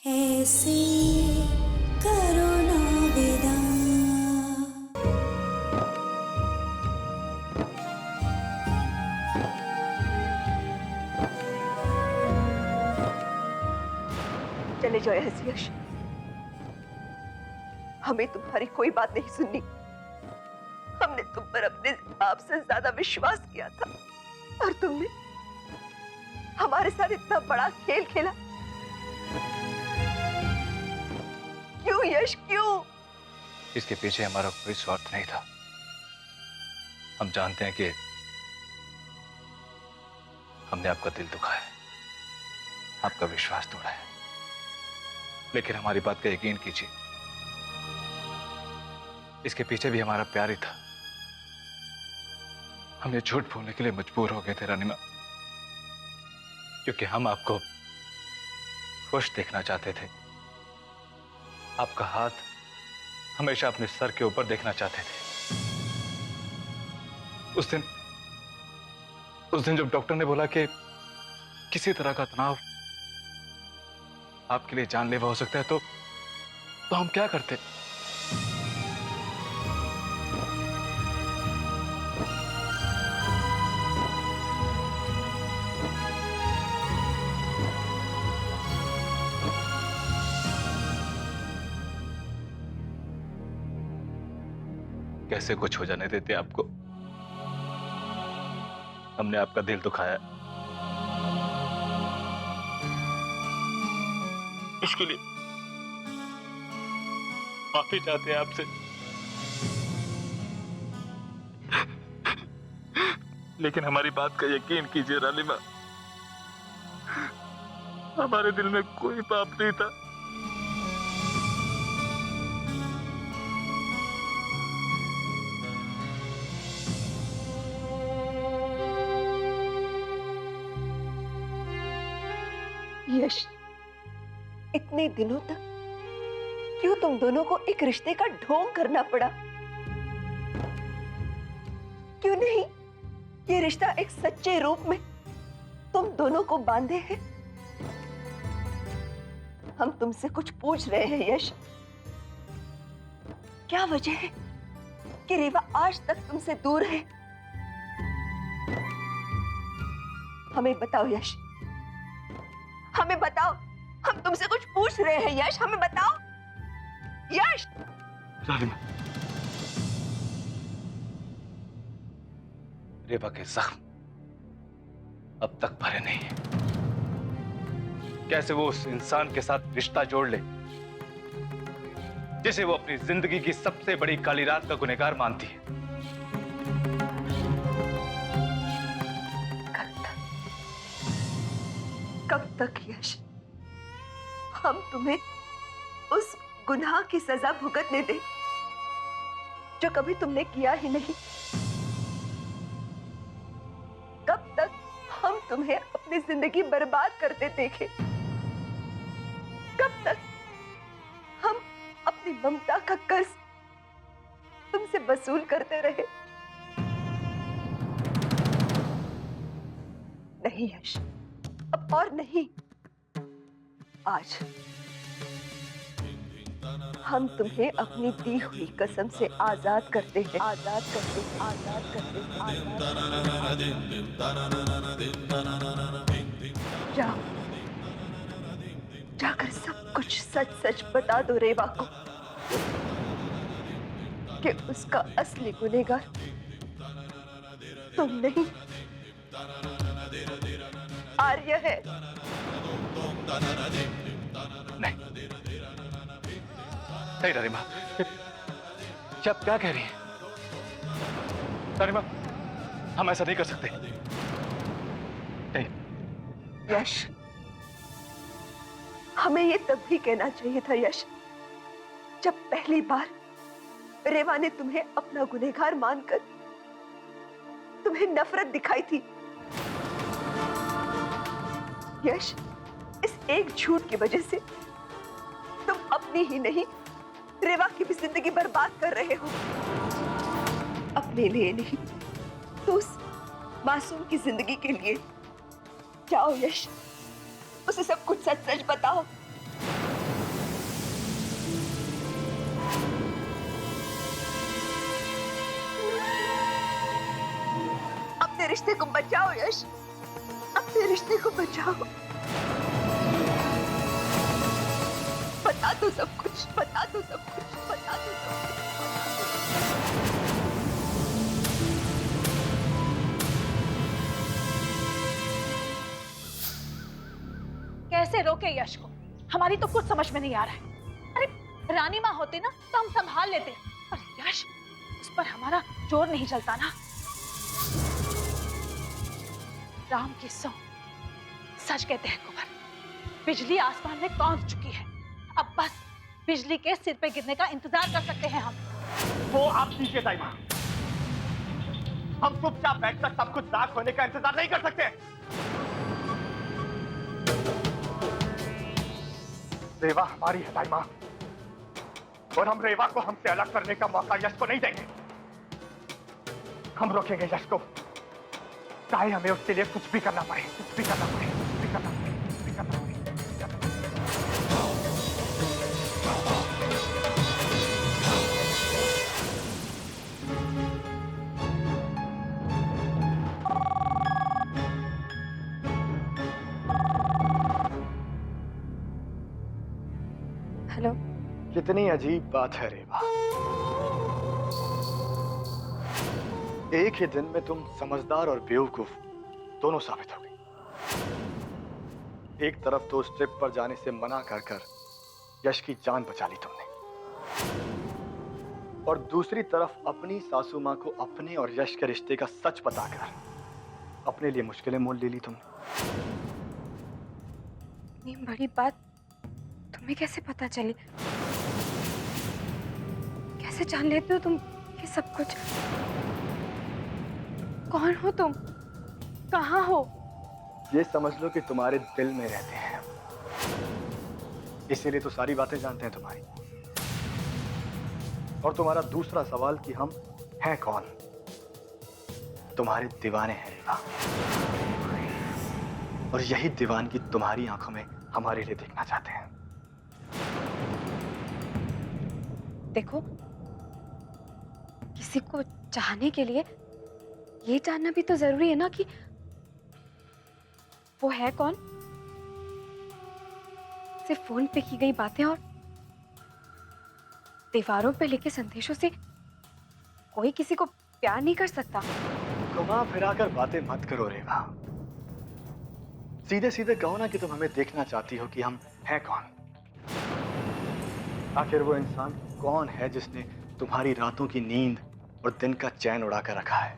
ऐसे करो ना विदा। चले जाओ यहाँ से यश। हमें तुम्हारी कोई बात नहीं सुननी। हमने तुम पर अपने आप से ज्यादा विश्वास किया था और तुमने हमारे साथ इतना बड़ा खेल खेला। क्यों यश, क्यों? इसके पीछे हमारा कोई स्वार्थ नहीं था। हम जानते हैं कि हमने आपका दिल दुखाया है, आपका विश्वास तोड़ा है, लेकिन हमारी बात का यकीन कीजिए, इसके पीछे भी हमारा प्यार ही था। हमने झूठ बोलने के लिए मजबूर हो गए थे रानीमा, क्योंकि हम आपको खुश देखना चाहते थे। आपका हाथ हमेशा अपने सर के ऊपर देखना चाहते थे। उस दिन जब डॉक्टर ने बोला कि किसी तरह का तनाव आपके लिए जानलेवा हो सकता है, तो हम क्या करते? कैसे कुछ हो जाने देते आपको? हमने आपका दिल दुखाया, इसके लिए माफी चाहते हैं आपसे। लेकिन हमारी बात का यकीन कीजिए रानीमा, हमारे दिल में कोई पाप नहीं था। यश, इतने दिनों तक क्यों तुम दोनों को एक रिश्ते का ढोंग करना पड़ा? क्यों नहीं ये रिश्ता एक सच्चे रूप में तुम दोनों को बांधे है? हम तुमसे कुछ पूछ रहे हैं यश। क्या वजह है कि रेवा आज तक तुमसे दूर है? हमें बताओ यश, हमें बताओ। हम तुमसे कुछ पूछ रहे हैं यश, हमें बताओ यश। रानीमा, रेवा के जख्म अब तक भरे नहीं है। कैसे वो उस इंसान के साथ रिश्ता जोड़ ले जिसे वो अपनी जिंदगी की सबसे बड़ी काली रात का गुनहगार मानती है? कब तक यश हम तुम्हें उस गुनाह की सजा भुगतने दें जो कभी तुमने किया ही नहीं? कब तक हम तुम्हें अपनी जिंदगी बर्बाद करते देखें? कब तक हम अपनी ममता का कर्ज तुमसे वसूल करते रहे? नहीं यश, अब और नहीं। आज हम तुम्हें अपनी दी हुई कसम से आजाद करते हैं, आजाद करते हैं, आजाद करते हैं, आजाद। जाओ, जाकर सब कुछ सच सच बता दो रेवा को कि उसका असली गुनहगार तुम नहीं, आर्य है। नहीं, नहीं रानीमा, ये आप क्या कह रही हैं? रानीमा, हम ऐसा नहीं कर सकते। नहीं। यश, हमें ये तब भी कहना चाहिए था यश, जब पहली बार रेवा ने तुम्हें अपना गुनहगार मानकर तुम्हें नफरत दिखाई थी। यश, इस एक झूठ की वजह से तुम अपनी ही नहीं, रेवा की भी जिंदगी बर्बाद कर रहे हो। अपने लिए नहीं तो उस मासूम की जिंदगी के लिए। जाओ यश, उसे सब कुछ सच सच बताओ। अपने रिश्ते को बचाओ यश, अपने रिश्ते को बचाओ। बता दो सब कुछ, बता दो सब कुछ, बता दो सब कुछ। कैसे रोके यश को, हमारी तो कुछ समझ में नहीं आ रहा है। अरे रानी माँ होती ना तो हम संभाल लेते, पर यश, उस पर हमारा जोर नहीं चलता ना। राम की सौ सच कहते हैं कुंवर, बिजली आसमान में पहुंच चुकी है। अब बस बिजली के सिर पे गिरने का इंतजार कर सकते हैं हम। वो आप कीजिए दाई माँ, हम चुपचाप बैठकर सब कुछ दाग होने का इंतजार नहीं कर सकते। रेवा हमारी है दाई माँ, और हम रेवा को हमसे अलग करने का मौका यश को नहीं देंगे। हम रोकेंगे यश को, चाहे हमें उसके लिए कुछ भी करना पड़े, कुछ भी करना पड़े, कुछ भी करना पड़े, कुछ भी करना पड़े। हेलो। कितनी अजीब बात है रेवा, एक ही दिन में तुम समझदार और बेवकूफ दोनों साबित हो गई। एक तरफ तो उस ट्रिप पर जाने से मना कर कर यश की जान बचा ली तुमने, और दूसरी तरफ अपनी सासू मां को अपने और यश के रिश्ते का सच बताकर अपने लिए मुश्किलें मोल ले ली तुमने। इतनी बड़ी बात तुम्हें कैसे पता चली? कैसे जान लेते हो तुम ये सब कुछ? कौन हो तुम? कहाँ हो? ये समझ लो कि तुम्हारे दिल में रहते हैं, इसीलिए तो सारी बातें जानते हैं तुम्हारी। और तुम्हारा दूसरा सवाल कि हम हैं कौन? तुम्हारे दीवाने हैं रेवा, और यही दीवानगी तुम्हारी आंखों में हमारे लिए देखना चाहते हैं। देखो, किसी को चाहने के लिए ये जानना भी तो जरूरी है ना कि वो है कौन। सिर्फ फोन पे की गई बातें और दीवारों पे लिखे संदेशों से कोई किसी को प्यार नहीं कर सकता। घुमा फिराकर बातें मत करो रेवा, सीधे सीधे कहो ना कि तुम हमें देखना चाहती हो कि हम हैं कौन। आखिर वो इंसान कौन है जिसने तुम्हारी रातों की नींद और दिन का चैन उड़ा कर रखा है?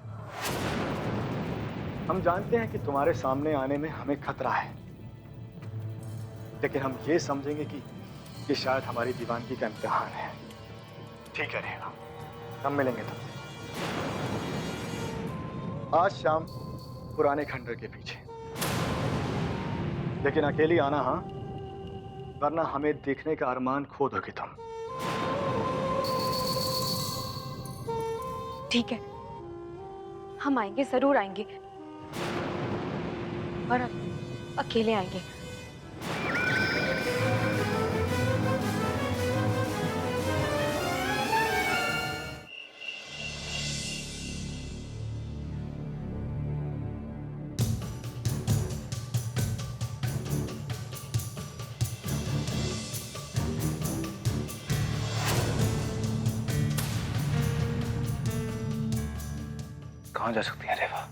हम जानते हैं कि तुम्हारे सामने आने में हमें खतरा है, लेकिन हम ये समझेंगे कि ये शायद हमारी दीवानगी का इम्तिहान है। ठीक है रेवा, हम मिलेंगे तुमसे आज शाम पुराने खंडर के पीछे, लेकिन अकेली आना हाँ, वरना हमें देखने का अरमान खो दोगे तुम। ठीक है, हम आएंगे, जरूर आएंगे, और अकेले आएंगे। कहाँ जा सकती है रेवा?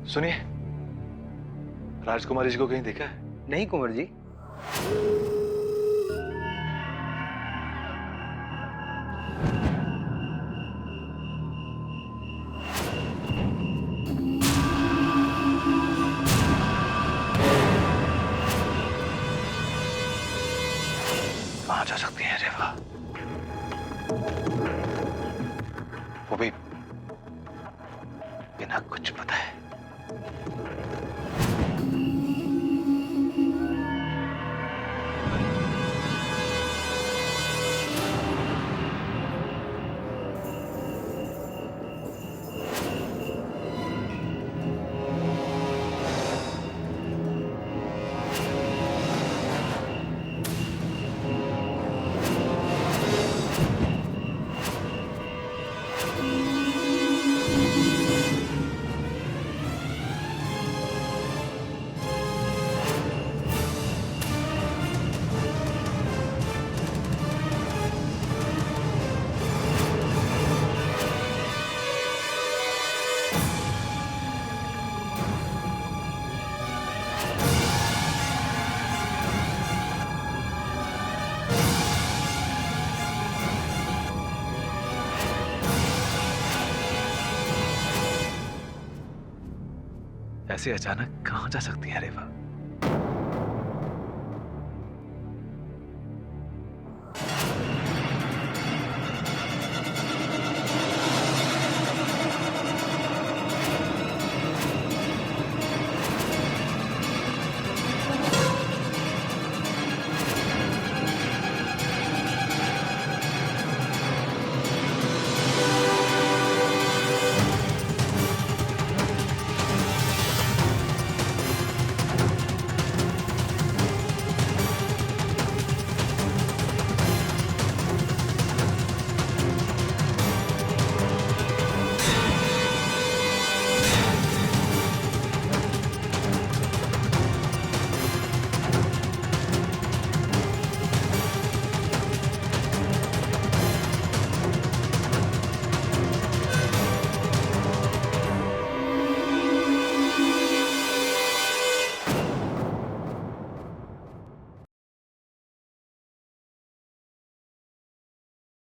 सुनिए, राजकुमारी जी को कहीं देखा है? नहीं कुंवर जी। कहाँ जा सकती है रेवा? वो भी बिना कुछ बताए। ऐसे अचानक कहाँ जा सकती है रेवा?